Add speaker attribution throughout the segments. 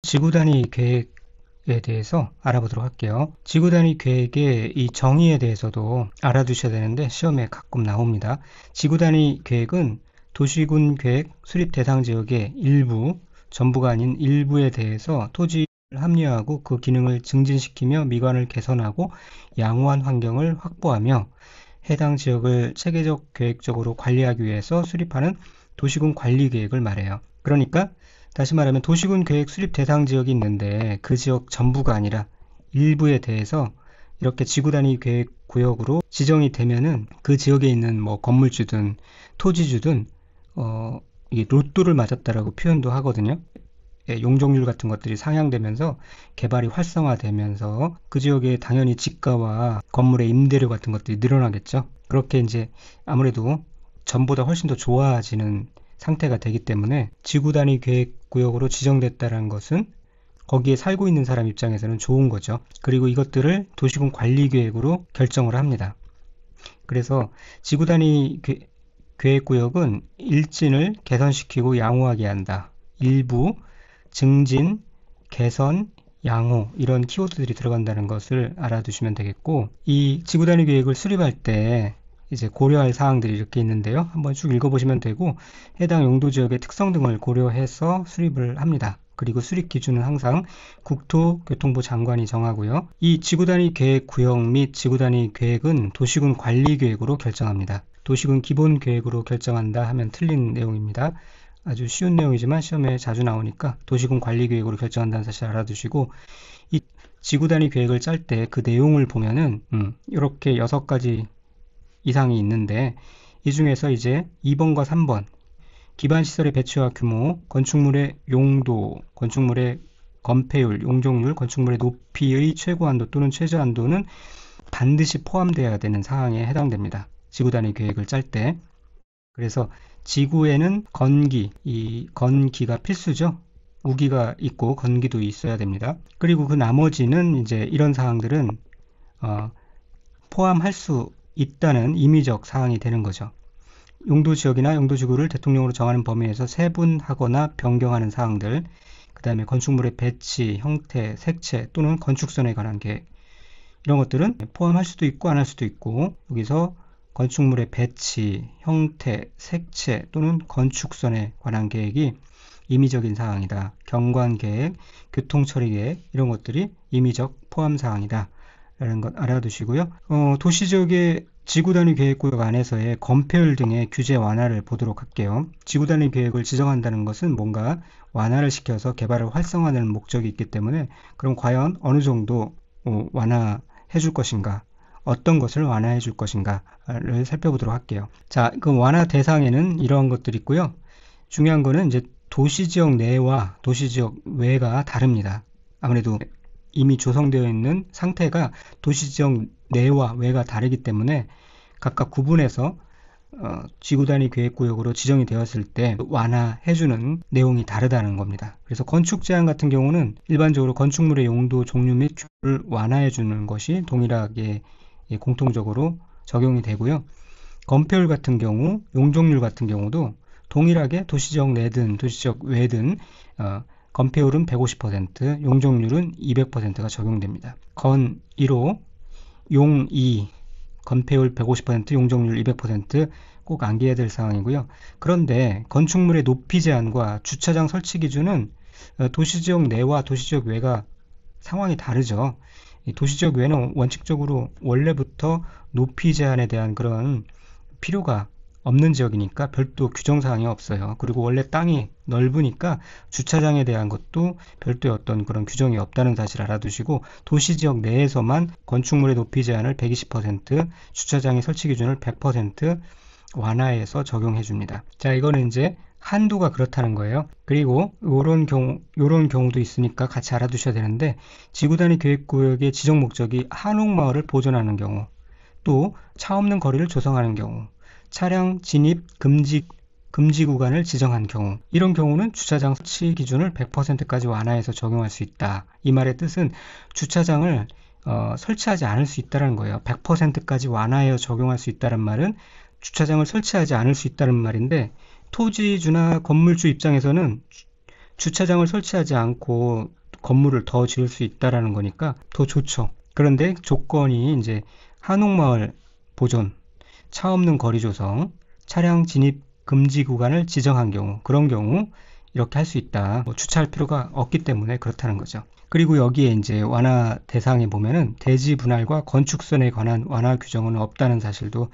Speaker 1: 지구 단위 계획에 대해서 알아보도록 할게요. 지구 단위 계획의 이 정의에 대해서도 알아두셔야 되는데 시험에 가끔 나옵니다. 지구 단위 계획은 도시군 계획 수립 대상 지역의 일부, 전부가 아닌 일부에 대해서 토지를 합리화하고 그 기능을 증진시키며 미관을 개선하고 양호한 환경을 확보하며 해당 지역을 체계적 계획적으로 관리하기 위해서 수립하는 도시군 관리 계획을 말해요. 그러니까 다시 말하면 도시군 계획 수립 대상 지역이 있는데 그 지역 전부가 아니라 일부에 대해서 이렇게 지구 단위 계획 구역으로 지정이 되면은 그 지역에 있는 뭐 건물주든 토지주든 이게 로또를 맞았다라고 표현도 하거든요. 용적률 같은 것들이 상향되면서 개발이 활성화되면서 그 지역에 당연히 집가와 건물의 임대료 같은 것들이 늘어나겠죠. 그렇게 이제 아무래도 전보다 훨씬 더 좋아지는 상태가 되기 때문에 지구 단위 계획 구역으로 지정됐다는 것은 거기에 살고 있는 사람 입장에서는 좋은 거죠. 그리고 이것들을 도시군 관리 계획으로 결정을 합니다. 그래서 지구 단위 계획 구역은 일진을 개선시키고 양호하게 한다. 일부, 증진, 개선, 양호 이런 키워드들이 들어간다는 것을 알아두시면 되겠고, 이 지구 단위 계획을 수립할 때 이제 고려할 사항들이 이렇게 있는데요. 한번 쭉 읽어보시면 되고 해당 용도 지역의 특성 등을 고려해서 수립을 합니다. 그리고 수립 기준은 항상 국토교통부 장관이 정하고요. 이 지구 단위 계획 구역 및 지구 단위 계획은 도시군 관리 계획으로 결정합니다. 도시군 기본 계획으로 결정한다 하면 틀린 내용입니다. 아주 쉬운 내용이지만 시험에 자주 나오니까 도시군 관리 계획으로 결정한다는 사실 알아두시고, 이 지구 단위 계획을 짤 때 그 내용을 보면은 이렇게 6가지 이상이 있는데 이 중에서 이제 2번과 3번 기반시설의 배치와 규모, 건축물의 용도, 건축물의 건폐율, 용적률, 건축물의 높이의 최고한도 또는 최저한도는 반드시 포함되어야 되는 사항에 해당됩니다. 지구 단위 계획을 짤 때. 그래서 지구에는 건기, 이 건기가 필수죠. 우기가 있고 건기도 있어야 됩니다. 그리고 그 나머지는 이제 이런 사항들은 포함할 수 있다는 임의적 사항이 되는 거죠. 용도 지역이나 용도 지구를 대통령으로 정하는 범위에서 세분하거나 변경하는 사항들, 그 다음에 건축물의 배치, 형태, 색채 또는 건축선에 관한 계획, 이런 것들은 포함할 수도 있고 안 할 수도 있고, 여기서 건축물의 배치, 형태, 색채 또는 건축선에 관한 계획이 임의적인 사항이다. 경관계획, 교통처리계획 이런 것들이 임의적 포함사항이다 라는 것 알아두시고요. 도시지역의 지구단위 계획구역 안에서의 건폐율 등의 규제 완화를 보도록 할게요. 지구단위 계획을 지정한다는 것은 뭔가 완화를 시켜서 개발을 활성화하는 목적이 있기 때문에, 그럼 과연 어느 정도 완화해 줄 것인가, 어떤 것을 완화해 줄 것인가를 살펴보도록 할게요. 자, 그 완화 대상에는 이러한 것들이 있고요. 중요한 거는 이제 도시지역 내와 도시지역 외가 다릅니다. 아무래도 이미 조성되어 있는 상태가 도시지역 내와 외가 다르기 때문에 각각 구분해서 지구 단위 계획구역으로 지정이 되었을 때 완화해주는 내용이 다르다는 겁니다. 그래서 건축 제한 같은 경우는 일반적으로 건축물의 용도, 종류 및 규모를 완화해주는 것이 동일하게 공통적으로 적용이 되고요. 건폐율 같은 경우, 용적률 같은 경우도 동일하게 도시지역 내든 도시지역 외든 건폐율은 150%, 용적률은 200%가 적용됩니다. 건 1호, 용 2, 건폐율 150%, 용적률 200%꼭 암기해야 될 사항이고요. 그런데 건축물의 높이 제한과 주차장 설치 기준은 도시지역 내와 도시지역 외가 상황이 다르죠. 도시지역 외는 원칙적으로 원래부터 높이 제한에 대한 그런 필요가 없는 지역이니까 별도 규정사항이 없어요. 그리고 원래 땅이 넓으니까 주차장에 대한 것도 별도의 어떤 그런 규정이 없다는 사실 알아두시고, 도시지역 내에서만 건축물의 높이 제한을 120%, 주차장의 설치 기준을 100% 완화해서 적용해 줍니다. 자, 이거는 이제 한도가 그렇다는 거예요. 그리고 요런 경우도 있으니까 같이 알아두셔야 되는데, 지구단위 계획구역의 지정 목적이 한옥마을을 보존하는 경우, 또 차 없는 거리를 조성하는 경우, 차량 진입 금지 구간을 지정한 경우, 이런 경우는 주차장 설치 기준을 100%까지 완화해서 적용할 수 있다. 이 말의 뜻은 주차장을 설치하지 않을 수 있다는 거예요. 100%까지 완화해서 적용할 수 있다는 말은 주차장을 설치하지 않을 수 있다는 말인데, 토지주나 건물주 입장에서는 주차장을 설치하지 않고 건물을 더 지을 수 있다라는 거니까 더 좋죠. 그런데 조건이 이제 한옥마을 보존, 차 없는 거리 조성, 차량 진입 금지 구간을 지정한 경우, 그런 경우 이렇게 할 수 있다. 주차할 필요가 없기 때문에 그렇다는 거죠. 그리고 여기에 이제 완화 대상에 보면은 대지 분할과 건축선에 관한 완화 규정은 없다는 사실도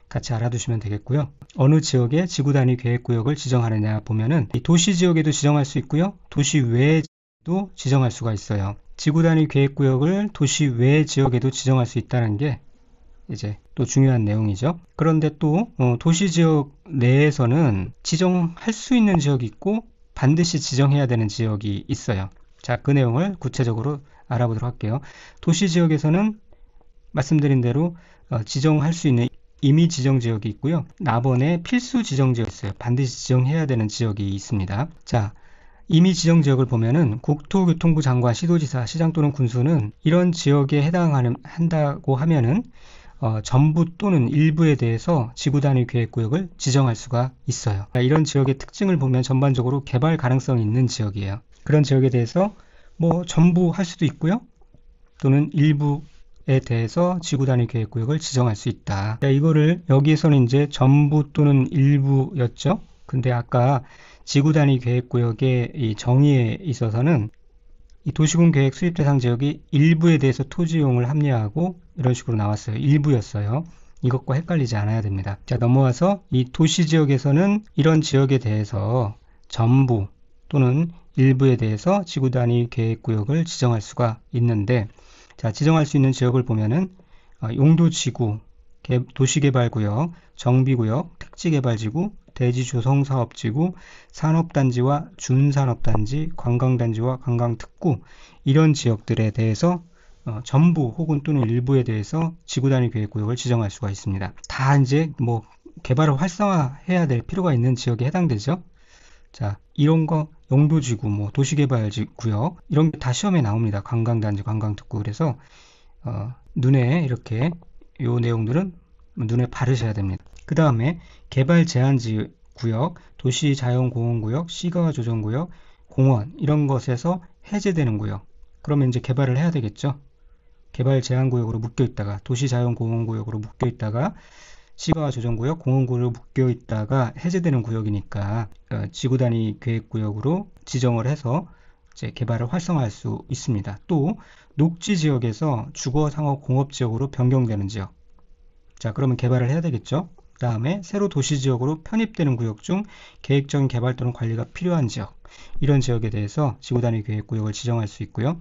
Speaker 1: 같이 알아두시면 되겠고요. 어느 지역에 지구 단위 계획구역을 지정하느냐 보면은 이 도시 지역에도 지정할 수 있고요. 도시 외에도 지정할 수가 있어요. 지구 단위 계획구역을 도시 외 지역에도 지정할 수 있다는 게 이제 또 중요한 내용이죠. 그런데 또 도시 지역 내에서는 지정할 수 있는 지역이 있고 반드시 지정해야 되는 지역이 있어요. 자, 그 내용을 구체적으로 알아보도록 할게요. 도시 지역에서는 말씀드린 대로 지정할 수 있는 임의 지정 지역이 있고요. 나번에 필수 지정 지역이 있어요. 반드시 지정해야 되는 지역이 있습니다. 자, 임의 지정 지역을 보면은 국토교통부 장관, 시도지사, 시장 또는 군수는 이런 지역에 해당한다고 하면은 전부 또는 일부에 대해서 지구 단위 계획구역을 지정할 수가 있어요. 이런 지역의 특징을 보면 전반적으로 개발 가능성이 있는 지역이에요. 그런 지역에 대해서 뭐 전부 할 수도 있고요. 또는 일부에 대해서 지구 단위 계획구역을 지정할 수 있다. 이거를 여기에서는 이제 전부 또는 일부였죠. 근데 아까 지구 단위 계획구역의 이 정의에 있어서는 이 도시군 계획 수립 대상 지역이 일부에 대해서 토지 이용을 합리화하고 이런 식으로 나왔어요. 일부였어요. 이것과 헷갈리지 않아야 됩니다. 자, 넘어와서 이 도시 지역에서는 이런 지역에 대해서 전부 또는 일부에 대해서 지구 단위 계획구역을 지정할 수가 있는데, 자, 지정할 수 있는 지역을 보면은 용도지구, 도시개발구역, 정비구역, 택지개발지구, 대지조성사업지구, 산업단지와 준산업단지, 관광단지와 관광특구, 이런 지역들에 대해서 전부 혹은 또는 일부에 대해서 지구단위 계획구역을 지정할 수가 있습니다. 다 이제 뭐 개발을 활성화해야 될 필요가 있는 지역에 해당되죠. 자, 이런 거 용도지구, 뭐 도시개발구역 이런 게 다 시험에 나옵니다. 관광단지, 관광특구. 그래서 눈에 이렇게 요 내용들은 눈에 바르셔야 됩니다. 그 다음에 개발 제한지 구역, 도시자연공원구역, 시가조정구역, 공원 이런 것에서 해제되는 구역. 그러면 이제 개발을 해야 되겠죠. 개발 제한구역으로 묶여있다가 도시자연공원구역으로 묶여있다가 시가조정구역, 공원구역으로 묶여있다가 해제되는 구역이니까 지구단위 계획구역으로 지정을 해서 이제 개발을 활성화할 수 있습니다. 또 녹지지역에서 주거, 상업, 공업지역으로 변경되는 지역. 자, 그러면 개발을 해야 되겠죠. 그 다음에 새로 도시지역으로 편입되는 구역 중 계획적인 개발 또는 관리가 필요한 지역, 이런 지역에 대해서 지구단위 계획구역을 지정할 수 있고요.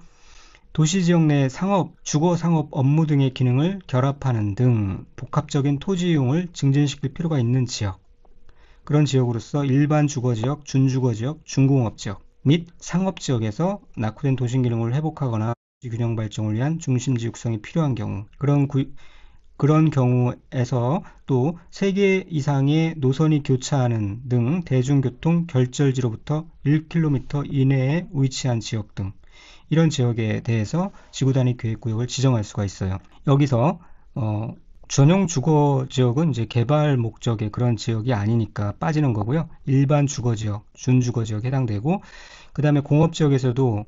Speaker 1: 도시지역 내 상업, 주거, 상업, 업무 등의 기능을 결합하는 등 복합적인 토지 이용을 증진시킬 필요가 있는 지역, 그런 지역으로서 일반 주거지역, 준주거지역, 중공업지역 및 상업지역에서 낙후된 도심 기능을 회복하거나 균형 발전을 위한 중심지 육성이 필요한 경우, 그런 경우에서 또 3개 이상의 노선이 교차하는 등 대중교통 결절지로부터 1km 이내에 위치한 지역 등, 이런 지역에 대해서 지구단위 계획구역을 지정할 수가 있어요. 여기서 전용 주거지역은 이제 개발 목적의 그런 지역이 아니니까 빠지는 거고요. 일반 주거지역, 준주거지역 해당되고, 그 다음에 공업지역에서도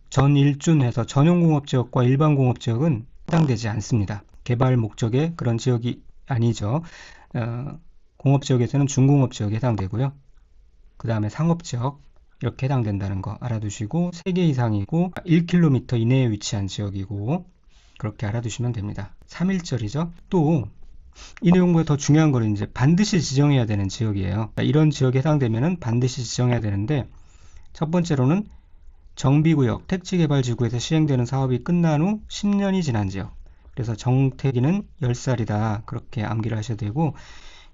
Speaker 1: 전일준해서 전용공업지역과 일반공업지역은 해당되지 않습니다. 개발 목적의 그런 지역이 아니죠. 공업지역에서는 준공업지역에 해당되고요. 그 다음에 상업지역 이렇게 해당된다는 거 알아두시고, 3개 이상이고 1km 이내에 위치한 지역이고, 그렇게 알아두시면 됩니다. 3.1절이죠. 또 이 내용보다 더 중요한 거는 이제 반드시 지정해야 되는 지역이에요. 이런 지역에 해당되면은 반드시 지정해야 되는데, 첫 번째로는 정비구역, 택지개발지구에서 시행되는 사업이 끝난 후 10년이 지난 지역. 그래서 정택기는 10살이다. 그렇게 암기를 하셔야 되고,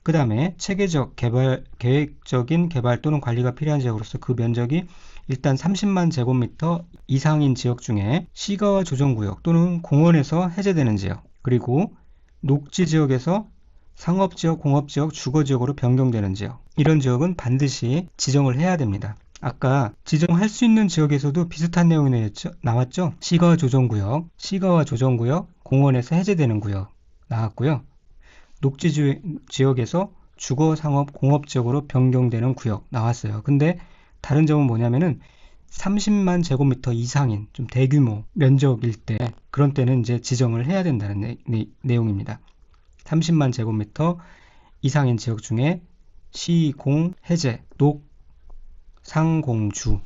Speaker 1: 그 다음에 체계적 개발, 계획적인 개발 또는 관리가 필요한 지역으로서 그 면적이 일단 30만 제곱미터 이상인 지역 중에 시가와 조정구역 또는 공원에서 해제되는 지역, 그리고 녹지지역에서 상업지역, 공업지역, 주거지역으로 변경되는 지역, 이런 지역은 반드시 지정을 해야 됩니다. 아까 지정할 수 있는 지역에서도 비슷한 내용이 나왔죠. 시가와 조정구역, 공원에서 해제되는 구역 나왔고요. 녹지지역에서 주거, 상업, 공업지역으로 변경되는 구역 나왔어요. 근데 다른 점은 뭐냐면은 30만 제곱미터 이상인 좀 대규모 면적일 때 그런 때는 이제 지정을 해야 된다는 내용입니다. 30만 제곱미터 이상인 지역 중에 시공, 해제, 녹, 상, 공, 주.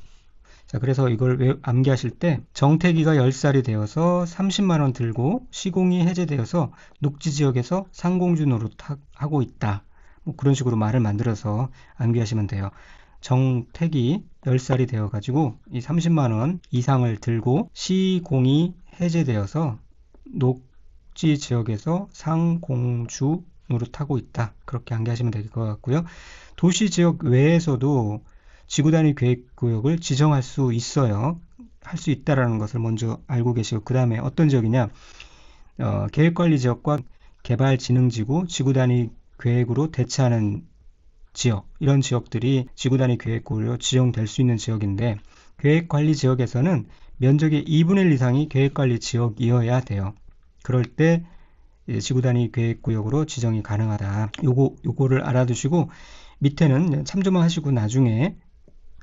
Speaker 1: 자, 그래서 이걸 암기하실 때 정태기가 10살이 되어서 30만 원 들고 시공이 해제되어서 녹지 지역에서 상공주 노릇하고 있다. 뭐 그런 식으로 말을 만들어서 암기하시면 돼요. 정택이 10살이 되어가지고 이 30만 원 이상을 들고 시공이 해제되어서 녹지 지역에서 상공주 노릇하고 있다. 그렇게 암기하시면 될 것 같고요. 도시 지역 외에서도 지구 단위 계획구역을 지정할 수 있어요. 할 수 있다라는 것을 먼저 알고 계시고 그 다음에 어떤 지역이냐 계획관리지역과 개발진흥지구, 지구 단위 계획으로 대체하는 지역, 이런 지역들이 지구 단위 계획구역으로 지정될 수 있는 지역인데 계획관리 지역에서는 면적의 2분의 1 이상이 계획관리 지역이어야 돼요. 그럴 때 지구 단위 계획구역으로 지정이 가능하다. 요거를 알아두시고 밑에는 참조만 하시고 나중에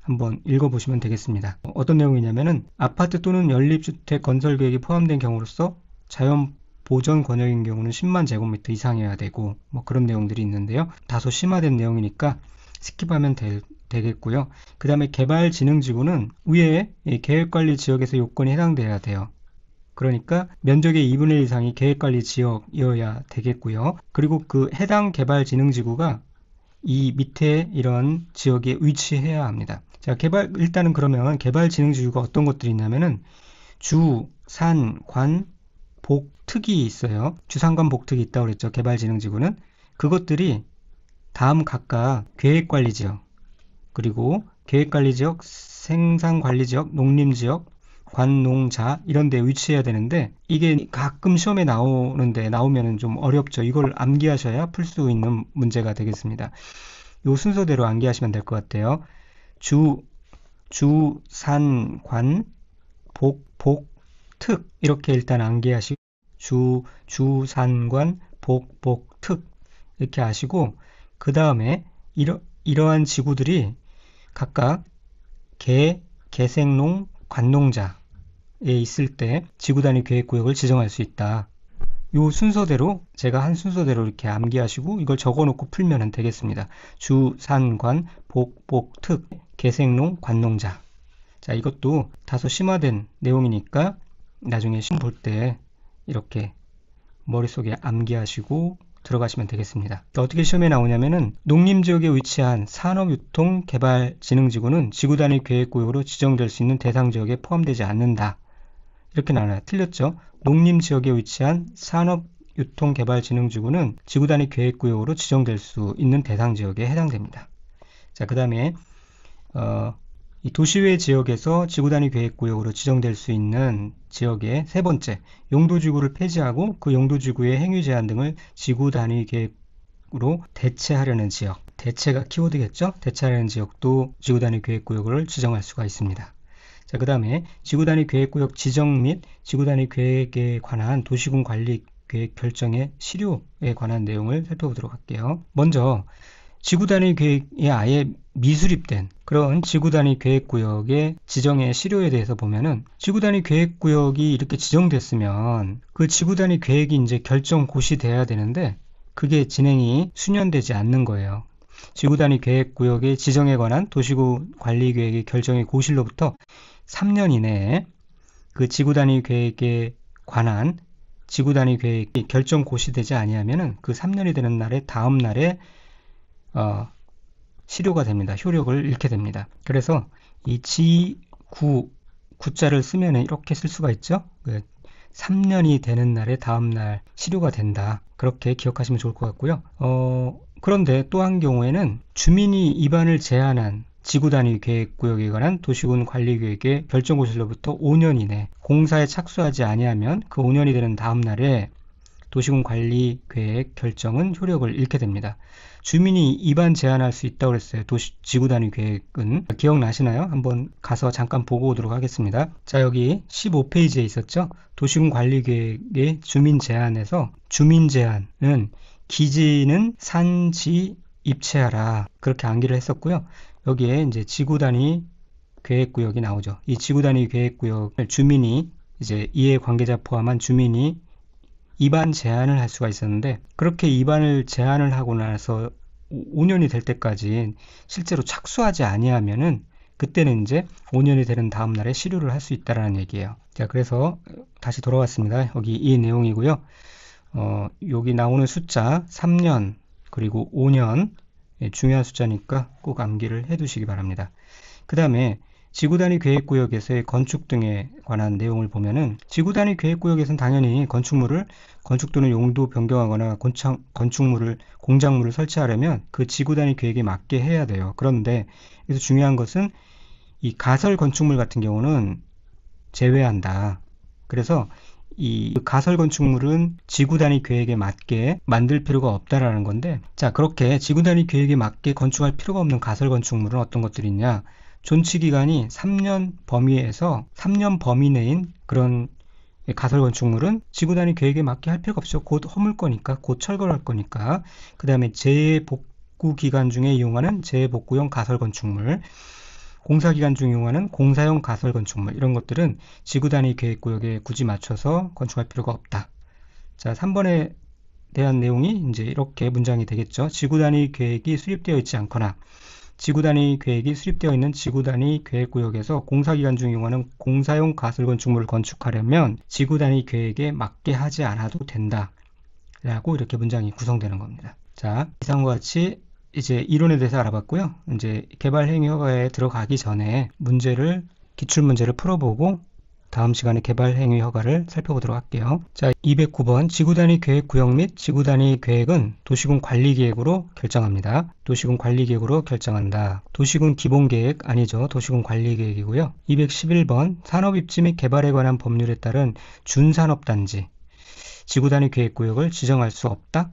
Speaker 1: 한번 읽어보시면 되겠습니다. 어떤 내용이냐면은 아파트 또는 연립주택 건설 계획이 포함된 경우로서 자연 보전 권역인 경우는 10만 제곱미터 이상이어야 되고 뭐 그런 내용들이 있는데요. 다소 심화된 내용이니까 스킵하면 되겠고요. 그 다음에 개발진흥지구는 위에 계획관리 지역에서 요건이 해당돼야 돼요. 그러니까 면적의 2분의 1 이상이 계획관리 지역이어야 되겠고요. 그리고 그 해당 개발진흥지구가 이 밑에 이런 지역에 위치해야 합니다. 자, 일단은 그러면 개발진흥지구가 어떤 것들이 있냐면은 주, 산, 관, 복, 특이 있어요. 주산관, 복특이 있다고 그랬죠. 개발진흥지구는. 그것들이 다음 각각 계획관리지역, 그리고 계획관리지역, 생산관리지역, 농림지역, 관농자 이런 데 위치해야 되는데 이게 가끔 시험에 나오면은 좀 어렵죠. 이걸 암기하셔야 풀 수 있는 문제가 되겠습니다. 요 순서대로 암기하시면 될 것 같아요. 주, 산, 관, 복, 특 이렇게 일단 암기하시고 주, 산, 관, 복, 특 이렇게 하시고 그 다음에 이러한 지구들이 각각 개생농, 관농자에 있을 때 지구 단위 계획구역을 지정할 수 있다. 요 순서대로 제가 한 순서대로 이렇게 암기하시고 이걸 적어놓고 풀면 되겠습니다. 주, 산, 관, 복, 특, 개생농, 관농자. 자, 이것도 다소 심화된 내용이니까 나중에 시험 볼 때 이렇게 머릿속에 암기하시고 들어가시면 되겠습니다. 어떻게 시험에 나오냐면은 농림지역에 위치한 산업유통개발진흥지구는 지구 단위 계획구역으로 지정될 수 있는 대상지역에 포함되지 않는다. 이렇게 나와요. 틀렸죠? 농림지역에 위치한 산업유통개발진흥지구는 지구 단위 계획구역으로 지정될 수 있는 대상지역에 해당됩니다. 자, 그 다음에 이 도시외 지역에서 지구 단위 계획구역으로 지정될 수 있는 지역의 세 번째, 용도지구를 폐지하고 그 용도지구의 행위 제한 등을 지구 단위 계획으로 대체하려는 지역. 대체가 키워드겠죠? 대체하려는 지역도 지구 단위 계획구역을 지정할 수가 있습니다. 자, 그 다음에 지구 단위 계획구역 지정 및 지구 단위 계획에 관한 도시군 관리 계획 결정의 실효에 관한 내용을 살펴보도록 할게요. 먼저 지구 단위 계획에 아예 미수립된 그런 지구 단위 계획구역의 지정의 실효에 대해서 보면은 지구 단위 계획구역이 이렇게 지정됐으면 그 지구 단위 계획이 이제 결정 고시돼야 되는데 그게 진행이 수년되지 않는 거예요. 지구 단위 계획구역의 지정에 관한 도시구 관리 계획의 결정의 고시로부터 3년 이내에 그 지구 단위 계획에 관한 지구 단위 계획이 결정 고시되지 아니하면은 그 3년이 되는 날에 다음 날에 실효가 됩니다. 효력을 잃게 됩니다. 그래서 이 구자를 쓰면 이렇게 쓸 수가 있죠. 3년이 되는 날에 다음 날 실효가 된다. 그렇게 기억하시면 좋을 것 같고요. 그런데 또 한 경우에는 주민이 입안을 제한한 지구 단위 계획구역에 관한 도시군 관리계획의 결정고시로부터 5년 이내 공사에 착수하지 아니하면 그 5년이 되는 다음 날에 도시군 관리계획 결정은 효력을 잃게 됩니다. 주민이 입안 제한할 수 있다고 그랬어요. 지구 단위 계획은. 기억나시나요? 한번 가서 잠깐 보고 오도록 하겠습니다. 자, 여기 15페이지에 있었죠? 도시군 관리계획의 주민 제한에서 주민 제한은 기지는 산지 입체하라. 그렇게 암기를 했었고요. 여기에 이제 지구 단위 계획구역이 나오죠. 이 지구 단위 계획구역을 주민이 이제 이해 관계자 포함한 주민이 입안 제한을 할 수가 있었는데, 그렇게 입안을 제한을 하고 나서 5년이 될 때까지 실제로 착수하지 아니하면은 그때는 이제 5년이 되는 다음 날에 실효를 할 수 있다라는 얘기예요. 자, 그래서 다시 돌아왔습니다. 여기 이 내용이고요. 여기 나오는 숫자 3년 그리고 5년 중요한 숫자니까 꼭 암기를 해 두시기 바랍니다. 그 다음에 지구단위 계획구역에서의 건축 등에 관한 내용을 보면은, 지구단위 계획구역에서는 당연히 건축 또는 용도 변경하거나 공작물을 설치하려면 그 지구단위 계획에 맞게 해야 돼요. 그런데 여기서 중요한 것은 이 가설 건축물 같은 경우는 제외한다. 그래서 이 가설 건축물은 지구 단위 계획에 맞게 만들 필요가 없다라는 건데, 자, 그렇게 지구 단위 계획에 맞게 건축할 필요가 없는 가설 건축물은 어떤 것들이 있냐? 존치 기간이 3년 범위에서 3년 범위 내인 그런 가설 건축물은 지구 단위 계획에 맞게 할 필요가 없죠. 곧 허물 거니까, 곧 철거할 거니까. 그 다음에 재복구 기간 중에 이용하는 재복구용 가설 건축물, 공사기간 중 이용하는 공사용 가설 건축물, 이런 것들은 지구 단위 계획구역에 굳이 맞춰서 건축할 필요가 없다. 자, 3번에 대한 내용이 이제 이렇게 문장이 되겠죠. 지구 단위 계획이 수립되어 있지 않거나 지구 단위 계획이 수립되어 있는 지구 단위 계획구역에서 공사기간 중 이용하는 공사용 가설 건축물을 건축하려면 지구 단위 계획에 맞게 하지 않아도 된다. 라고 이렇게 문장이 구성되는 겁니다. 자, 이상과 같이 이제 이론에 대해서 알아봤고요. 이제 개발 행위 허가에 들어가기 전에 기출문제를 풀어보고 다음 시간에 개발 행위 허가를 살펴보도록 할게요. 자, 209번 지구단위 계획구역 및 지구단위 계획은 도시군 관리계획으로 결정합니다. 도시군 관리계획으로 결정한다. 도시군 기본계획 아니죠. 도시군 관리계획이고요. 211번 산업입지 및 개발에 관한 법률에 따른 준산업단지, 지구단위 계획구역을 지정할 수 없다?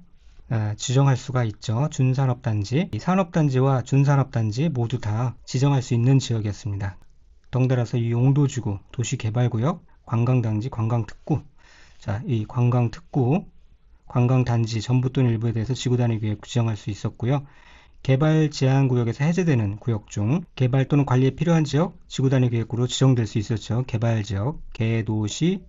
Speaker 1: 지정할 수가 있죠. 준산업단지, 산업단지와 준산업단지 모두 다 지정할 수 있는 지역이었습니다. 덩달아서 이 용도지구, 도시개발구역, 관광단지, 관광특구, 자, 이 관광특구, 관광단지 전부 또는 일부에 대해서 지구단위 계획 지정할 수 있었고요. 개발 제한 구역에서 해제되는 구역 중 개발 또는 관리에 필요한 지역, 지구단위 계획구로 지정될 수 있었죠. 개발지역, 개도시,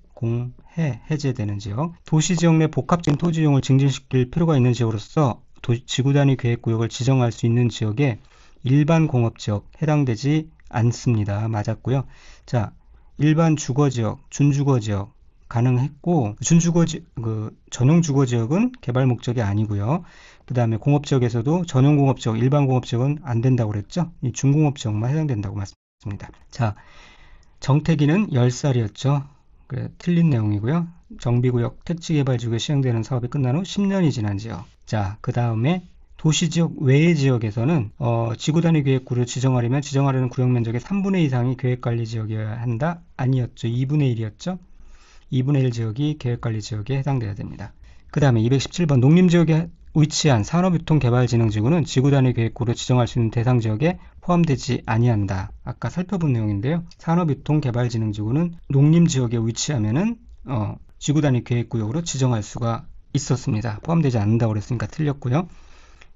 Speaker 1: 해제되는 지역, 도시지역 내 복합적인 토지이용을 증진시킬 필요가 있는 지역으로서 지구단위 계획구역을 지정할 수 있는 지역에 일반 공업지역 해당되지 않습니다. 맞았고요. 자, 일반 주거지역, 준주거지역 가능했고, 전용 주거지역은 개발 목적이 아니고요. 그 다음에 공업지역에서도 전용 공업지역, 일반 공업지역은 안 된다고 그랬죠. 이 준공업지역만 해당된다고 말씀드립니다. 자, 정태기는 10살이었죠. 틀린 내용이고요. 정비구역 택지개발지구에 시행되는 사업이 끝난 후 10년이 지난 지역. 자, 그 다음에 도시지역 외의 지역에서는 지구단위 계획구를 지정하려는 구역 면적의 3분의 2 이상이 계획관리지역이어야 한다? 아니었죠. 2분의 1이었죠. 2분의 1 지역이 계획관리지역에 해당돼야 됩니다. 그 다음에 217번 농림지역에 위치한 산업유통개발진흥지구는 지구단위 계획구로 지정할 수 있는 대상 지역에 포함되지 아니한다. 아까 살펴본 내용인데요. 산업유통개발진흥지구는 농림지역에 위치하면은 지구단위 계획구역으로 지정할 수가 있었습니다. 포함되지 않는다고 그랬으니까 틀렸고요.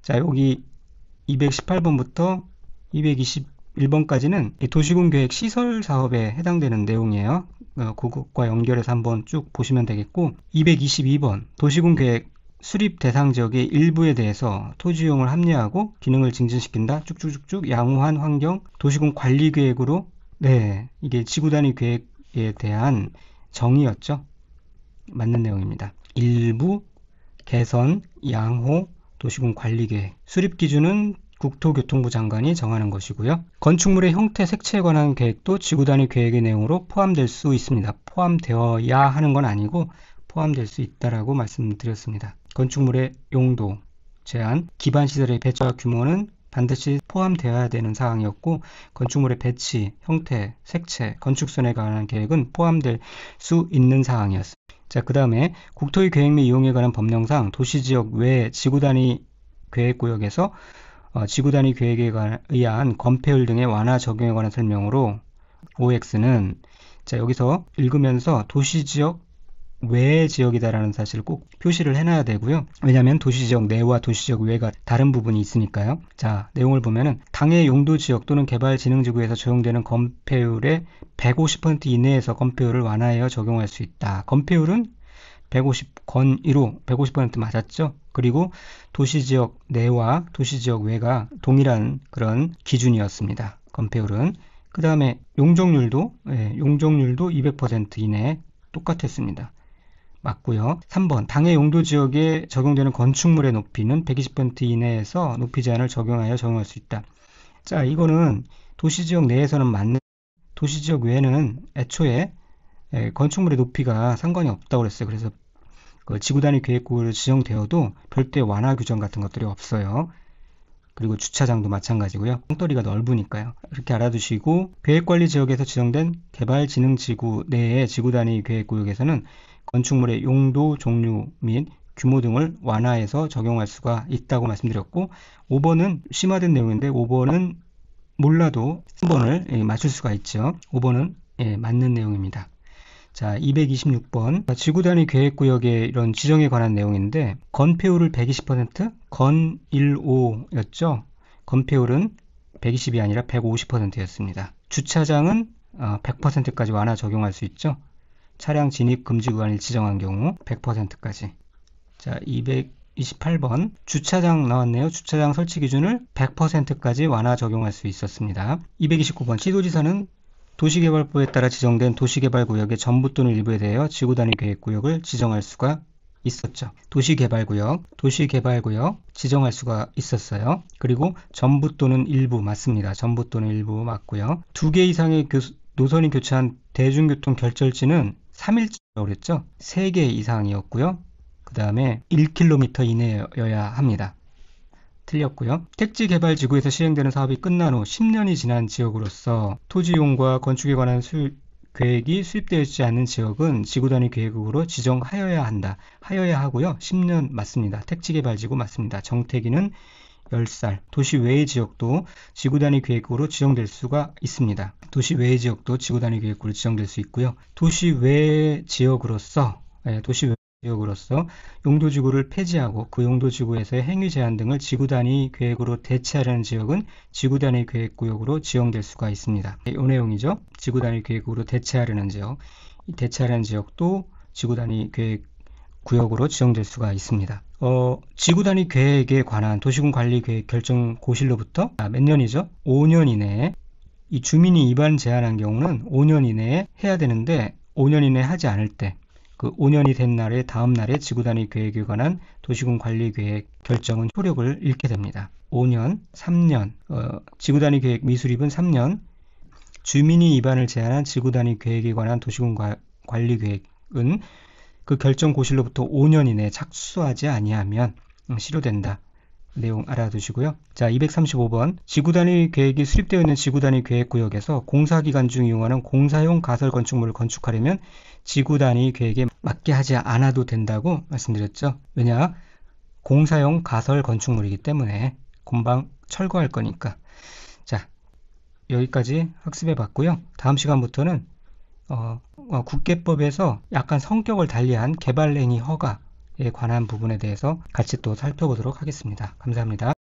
Speaker 1: 자, 여기 218번부터 221번까지는 도시군 계획 시설 사업에 해당되는 내용이에요. 그것과 연결해서 한번 쭉 보시면 되겠고, 222번 도시군 계획 수립 대상 지역의 일부에 대해서 토지이용을 합리화하고 기능을 증진시킨다. 쭉쭉쭉쭉 양호한 환경 도시군 관리 계획으로, 네, 이게 지구단위 계획에 대한 정의였죠. 맞는 내용입니다. 일부 개선 양호 도시군 관리 계획 수립 기준은 국토교통부 장관이 정하는 것이고요. 건축물의 형태 색채에 관한 계획도 지구단위 계획의 내용으로 포함될 수 있습니다. 포함되어야 하는 건 아니고 포함될 수 있다라고 말씀드렸습니다. 건축물의 용도, 제한, 기반시설의 배치와 규모는 반드시 포함되어야 되는 사항이었고, 건축물의 배치, 형태, 색채, 건축선에 관한 계획은 포함될 수 있는 사항이었습니다. 자, 그 다음에 국토의 계획 및 이용에 관한 법령상 도시지역 외 지구단위 계획구역에서 지구단위 계획에 의한 건폐율 등의 완화 적용에 관한 설명으로 OX는, 자, 여기서 읽으면서 도시지역 외 지역이다라는 사실을 꼭 표시를 해놔야 되고요. 왜냐하면 도시지역 내와 도시지역 외가 다른 부분이 있으니까요. 자, 내용을 보면은 당해 용도 지역 또는 개발진흥지구에서 적용되는 건폐율의 150% 이내에서 건폐율을 완화하여 적용할 수 있다. 건폐율은 150 건의로 150% 맞았죠. 그리고 도시지역 내와 도시지역 외가 동일한 그런 기준이었습니다. 건폐율은. 그 다음에 용적률도 200% 이내에 똑같았습니다. 맞고요. 3번 당해 용도 지역에 적용되는 건축물의 높이는 120% 이내에서 높이 제한을 적용하여 적용할 수 있다. 자, 이거는 도시지역 내에서는 맞는, 도시지역 외에는 애초에 건축물의 높이가 상관이 없다고 그랬어요. 그래서 그 지구단위 계획구로 지정되어도 별도의 완화 규정 같은 것들이 없어요. 그리고 주차장도 마찬가지고요. 땅거리가 넓으니까요. 이렇게 알아두시고 계획관리지역에서 지정된 개발진흥지구 내의 지구단위 계획구역에서는 건축물의 용도, 종류 및 규모 등을 완화해서 적용할 수가 있다고 말씀드렸고 5번은 심화된 내용인데 5번은 몰라도 3번을 맞출 수가 있죠. 5번은 맞는 내용입니다. 자, 226번 지구단위 계획구역의 이런 지정에 관한 내용인데 건폐율을 120%, 건 15였죠. 건폐율은 120이 아니라 150%였습니다. 주차장은 100%까지 완화 적용할 수 있죠. 차량 진입 금지 구간을 지정한 경우 100%까지. 자, 228번 주차장 나왔네요. 주차장 설치 기준을 100%까지 완화 적용할 수 있었습니다. 229번 시도지사는 도시개발법에 따라 지정된 도시개발구역의 전부 또는 일부에 대하여 지구단위 계획구역을 지정할 수가 있었죠. 도시개발구역 지정할 수가 있었어요. 그리고 전부 또는 일부 맞습니다. 전부 또는 일부 맞고요. 2개 이상의 노선이 교차한 대중교통 결절지는 3일째라고 그랬죠. 3개 이상이었고요. 그 다음에 1km 이내여야 합니다. 틀렸고요. 택지개발지구에서 시행되는 사업이 끝난 후 10년이 지난 지역으로서 토지이용과 건축에 관한 계획이 수립되어 있지 않는 지역은 지구단위 계획으로 지정하여야 한다. 하여야 하고요. 10년 맞습니다. 택지개발지구 맞습니다. 정택이는 10살. 도시 외의 지역도 지구단위 계획으로 지정될 수가 있습니다. 도시 외의 지역도 지구단위 계획으로 지정될 수 있고요. 도시 외 지역으로서 용도지구를 폐지하고 그 용도지구에서의 행위 제한 등을 지구단위 계획으로 대체하려는 지역은 지구단위 계획구역으로 지정될 수가 있습니다. 이 내용이죠. 지구단위 계획으로 대체하려는 지역. 이 대체하려는 지역도 지구단위 계획구역으로 지정될 수가 있습니다. 지구단위 계획에 관한 도시군관리계획 결정 고실로부터 몇 년이죠? 5년 이내에 이 주민이 위반 제한한 경우는 5년 이내에 해야 되는데 5년 이내에 하지 않을 때 그 5년이 된 날의 다음 날에 지구단위 계획에 관한 도시군 관리 계획 결정은 효력을 잃게 됩니다. 5년, 3년, 지구단위 계획 미수립은 3년, 주민이 위반을 제한한 지구단위 계획에 관한 도시군 관리 계획은 그 결정 고실로부터 5년 이내에 착수하지 아니하면 실효된다. 내용 알아두시고요. 자, 235번 지구단위 계획이 수립되어 있는 지구단위 계획구역에서 공사기간 중 이용하는 공사용 가설 건축물을 건축하려면 지구단위 계획에 맞게 하지 않아도 된다고 말씀드렸죠. 왜냐? 공사용 가설 건축물이기 때문에 금방 철거할 거니까. 자, 여기까지 학습해 봤고요. 다음 시간부터는 국계법에서 약간 성격을 달리한 개발행위 허가에 관한 부분에 대해서 같이 또 살펴보도록 하겠습니다. 감사합니다.